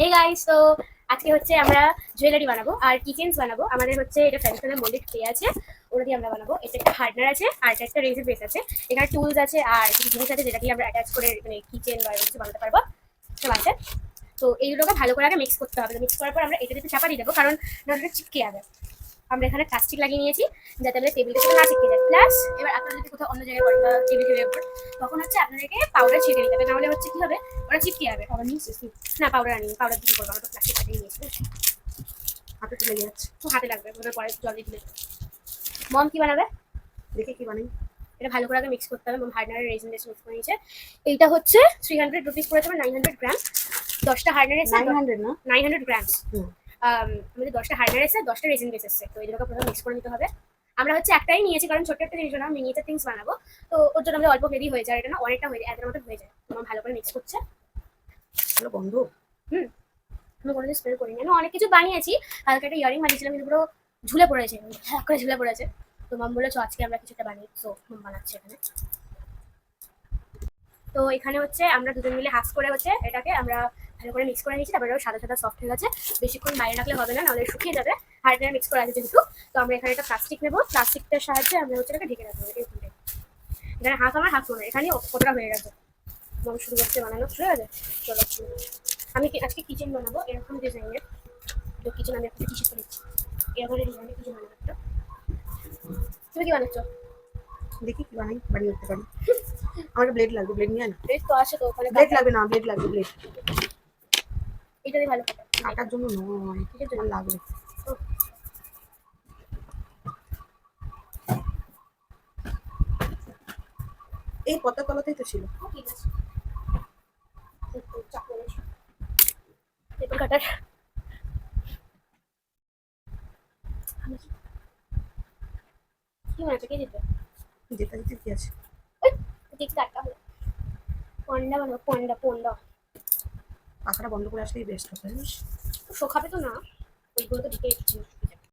Hey guys, তো আজকে হচ্ছে আমরা জুয়েলারি বানাবো আর কিচেন্স বানাবো। আমাদের হচ্ছে এটা ট্র্যাডিশনাল মোল্ডেড ক্লে আছে, ওটা দিয়ে আমরা বানাবো। এটা একটা হার্ডনার আছে আর এটা একটা রেজর বেস আছে। এখানে টুলস আছে আর কিছু জিনিস আছে যেটা দিয়ে আমরা অ্যাটাচ করে মানে কিচেন বা কিছু বানাতে পারবো, সব আছে। তো এইগুলোকে ভালো করে আগে মিক্স করতে হবে। মিক্স করার পর আমরা এটা একটু চাপা দিয়ে দেবো, কারণ ওটা চিপকে যাবে। আমরা এখানে প্লাস্টিক লাগিয়ে নিয়েছি যাতে আমাদের টেবিলের সাথে না চিপকে যায়। প্লাস এবার আপনারা যদি কোথাও অন্য জায়গায় করেন বা টেবিলের উপর, তখন হচ্ছে আপনাদেরকে পাউডার ছিটিয়ে দিতে হবে, নাহলে হচ্ছে কি হবে, ওরা চিপকে যাবে। পাউডার নিয়েছিস? না, পাউডার আনিনি। পাউডার দিয়ে করবো, আমরা তো প্লাস্টিক কাটিয়ে নিয়েছি। হাতে তুলে যাচ্ছে, তো হাতে লাগবে, ওদের পরে জল দিয়ে তুলে। মম কি বানাবে? দেখে কি বানাই। এটা ভালো করে আগে মিক্স করতে হবে। মম হার্ডনারের রেজিন বেস মিক্স করে নিয়েছে। এইটা হচ্ছে 300 রুপিস পড়ে যাবে, 900 গ্রাম। 10টা হার্ডনার এসে 900 না 900 গ্রামস। আমাদের 10টা হার্ডনার এসে 10টা রেজিন বেস এসছে। তো এইগুলোকে প্রথমে মিক্স করে নিতে হবে। আমরা হচ্ছে একটাই নিয়েছি কারণ ছোট্ট একটা জিনিস না, মিনিয়েচার থিংস বানাবো। তো ওর জন্য আমাদের অল্প হেভি হয়ে যায়, এটা না অনেকটা হয়ে যায়, এত মতো হয়ে যায়। তোমার ভালো করে মিক্স করছে। ভালো গন্ধ। আমি কোনোদিন স্মেল করিনি। আমি অনেক কিছু বানিয়েছি, হালকা একটা ইয়ারিং বানিয়েছিলাম কিন্তু পুরো ঝুলে পড়েছে, করে ঝুলে পড়েছে। তো মাম বলেছো আজকে আমরা কিছুটা বানিয়ে, তো মাম বানাচ্ছে এখানে। তো এখানে হচ্ছে আমরা দুজন মিলে হাফ করে হচ্ছে এটাকে আমরা ভালো করে মিক্স করে নিয়েছি। তারপরে সাদা সাদা সফট হয়ে গেছে। বেশিক্ষণ বাইরে রাখলে হবে না, নাহলে শুকিয়ে যাবে। হার্ডনার মিক্স করা আছে যেহেতু, তো আমরা এখানে একটা প্লাস্টিক নেবো। প্লাস্টিকটার সাহায্যে আমরা হচ্ছে এটাকে ঢেকে রাখবো। এখানে হাফ আমার হাফ ওনার, এখানে কতটা হয়ে গেছে। মম শুরু করছে বানানো, শুরু হয়ে গেছে। চলো আমি আজকে কিচেন বানাবো এরকম ডিজাইনের। তো কিচেন আমি একটা কিসে করেছি, এরকম ডিজাইনের কিচেন বানাবো একটা। তুমি কি বানাচ্ছ? দেখি কি বানাই, বানিয়ে উঠতে পারি। আমার ব্লেড লাগবে, ব্লেড নিয়ে আয় না। ব্লেড তো আছে তো ওখানে। ব্লেড লাগবে না, ব্লেড লাগবে, ব্লেড। এটা দিয়ে ভালো কাটার জন্য নয়, এটার জন্য লাগবে। এই পতার তলাতেই তো ছিল। ঠিক আছে, পেপার কাটার। কি মনে হচ্ছে কে জিতবে? যেটা জিতে কি আছে, দেখছি কাটটা হলো। পন্ডা বানাবো, পন্ডা পন্ডা। পাখাটা বন্ধ করে আসলেই বেস্ট হবে। শোকাবে তো না, ওইগুলো তো ঢেকে রেখেছি।